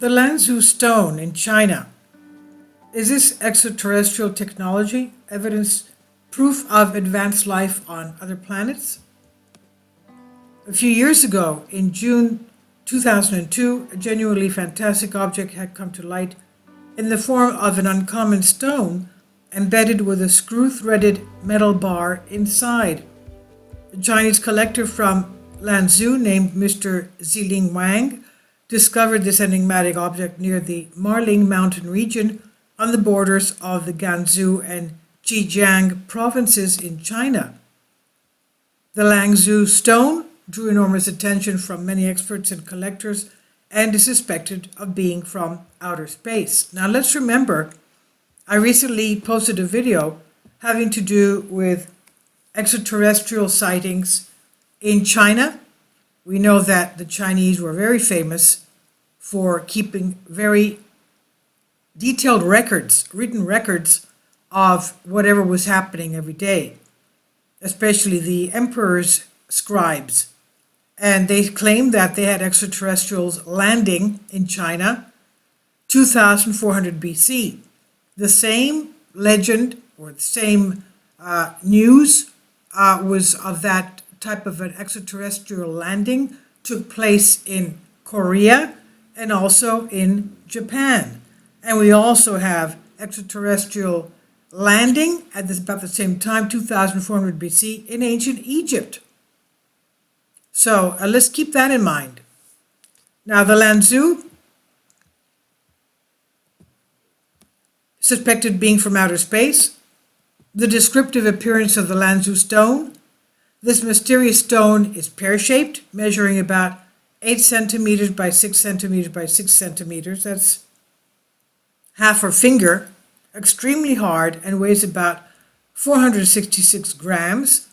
The Lanzhou stone in China. Is this extraterrestrial technology evidence proof of advanced life on other planets? A few years ago, in June 2002, a genuinely fantastic object had come to light in the form of an uncommon stone embedded with a screw-threaded metal bar inside. A Chinese collector from Lanzhou named Mr. Ziling Wang discovered this enigmatic object near the Marling mountain region on the borders of the Gansu and Zhejiang provinces in China. The Lanzhou stone drew enormous attention from many experts and collectors and is suspected of being from outer space. Now let's remember, I recently posted a video having to do with extraterrestrial sightings in China. We know that the Chinese were very famous for keeping very detailed records, written records of whatever was happening every day, especially the emperor's scribes. And they claimed that they had extraterrestrials landing in China 2400 BC. The same legend or the same news was of that type of an extraterrestrial landing took place in Korea and also in Japan. And we also have extraterrestrial landing at about the same time, 2400 BC, in ancient Egypt. So let's keep that in mind. Now, the Lanzhou, suspected being from outer space, the descriptive appearance of the Lanzhou stone. This mysterious stone is pear-shaped, measuring about 8 centimeters by 6 centimeters by 6 centimeters. That's half her finger, extremely hard, and weighs about 466 grams.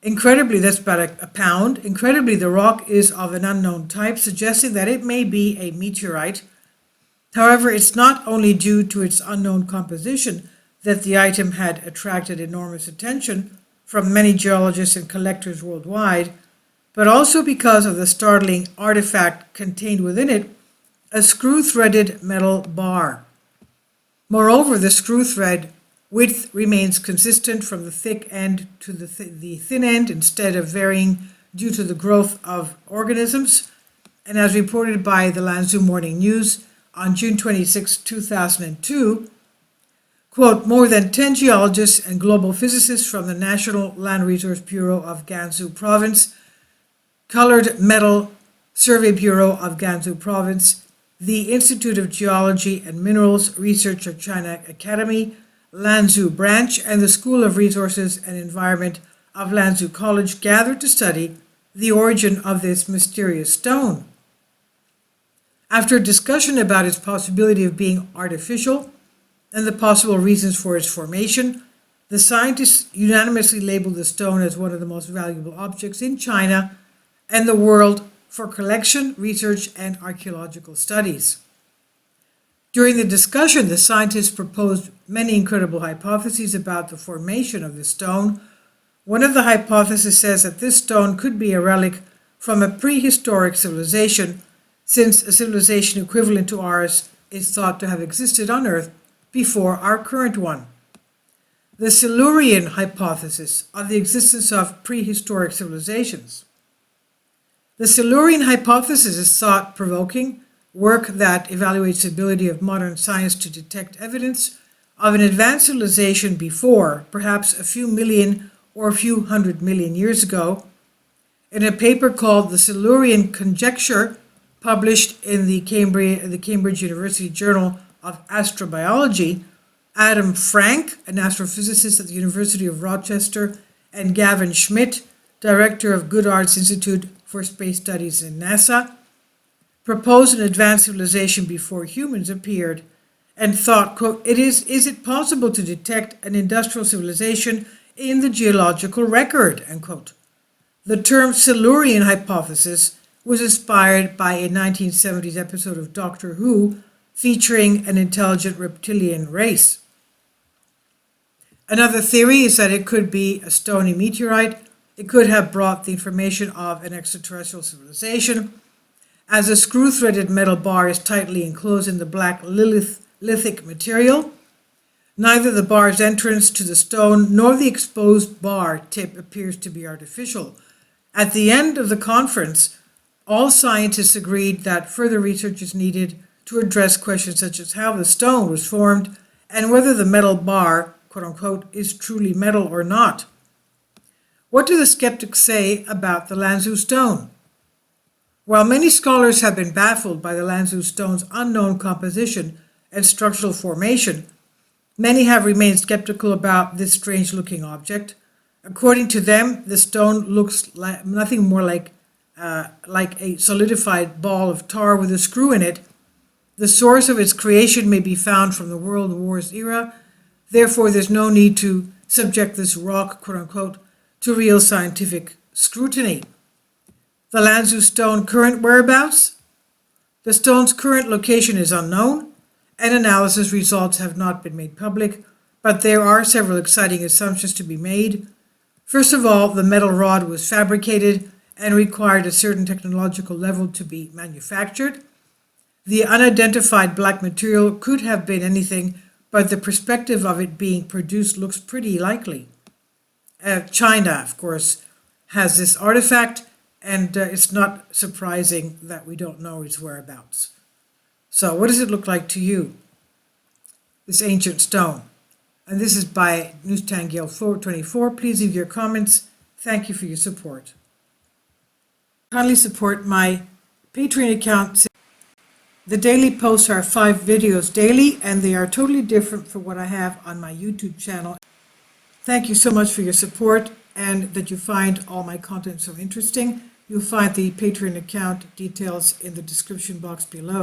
Incredibly, that's about a pound. Incredibly, the rock is of an unknown type, suggesting that it may be a meteorite. However, it's not only due to its unknown composition that the item had attracted enormous attention from many geologists and collectors worldwide, but also because of the startling artifact contained within it, a screw-threaded metal bar. Moreover, the screw thread width remains consistent from the thick end to the thin end instead of varying due to the growth of organisms. And as reported by the Lanzhou Morning News on June 26, 2002, quote, more than 10 geologists and global physicists from the National Land Resource Bureau of Gansu Province, Colored Metal Survey Bureau of Gansu Province, the Institute of Geology and Minerals Research of China Academy, Lanzhou branch, and the School of Resources and Environment of Lanzhou College gathered to study the origin of this mysterious stone. After a discussion about its possibility of being artificial and the possible reasons for its formation, the scientists unanimously labeled the stone as one of the most valuable objects in China and the world for collection, research, and archaeological studies. During the discussion, the scientists proposed many incredible hypotheses about the formation of the stone. One of the hypotheses says that this stone could be a relic from a prehistoric civilization, since a civilization equivalent to ours is thought to have existed on Earth before our current one. The Silurian hypothesis of the existence of prehistoric civilizations. The Silurian hypothesis is thought-provoking work that evaluates the ability of modern science to detect evidence of an advanced civilization before, perhaps a few million or a few 100 million years ago. In a paper called The Silurian Conjecture, published in the Cambridge University Journal of Astrobiology, Adam Frank, an astrophysicist at the University of Rochester, and Gavin Schmidt, director of Goddard's Institute for Space Studies in NASA, proposed an advanced civilization before humans appeared and thought, quote, is it possible to detect an industrial civilization in the geological record, end quote. The term Silurian hypothesis was inspired by a 1970s episode of Doctor Who featuring an intelligent reptilian race. Another theory is that it could be a stony meteorite. It could have brought the information of an extraterrestrial civilization. As a screw-threaded metal bar is tightly enclosed in the black lithic material, neither the bar's entrance to the stone nor the exposed bar tip appears to be artificial. At the end of the conference, all scientists agreed that further research is needed to address questions such as how the stone was formed and whether the metal bar, quote unquote, is truly metal or not. What do the skeptics say about the Lanzhou stone? While many scholars have been baffled by the Lanzhou stone's unknown composition and structural formation, many have remained skeptical about this strange-looking object. According to them, the stone looks like nothing more like a solidified ball of tar with a screw in it. The source of its creation may be found from the World Wars era. Therefore, there's no need to subject this rock, quote unquote, to real scientific scrutiny. The Lanzhou stone current whereabouts? The stone's current location is unknown, and analysis results have not been made public, but there are several exciting assumptions to be made. First of all, the metal rod was fabricated and required a certain technological level to be manufactured. The unidentified black material could have been anything, but the perspective of it being produced looks pretty likely. China, of course, has this artifact, and it's not surprising that we don't know its whereabouts. So what does it look like to you, this ancient stone? And this is by Newstangale 424. Please leave your comments. Thank you for your support. Kindly support my Patreon account. The daily posts are 5 videos daily, and they are totally different from what I have on my YouTube channel. Thank you so much for your support and that you find all my content so interesting. You'll find the Patreon account details in the description box below.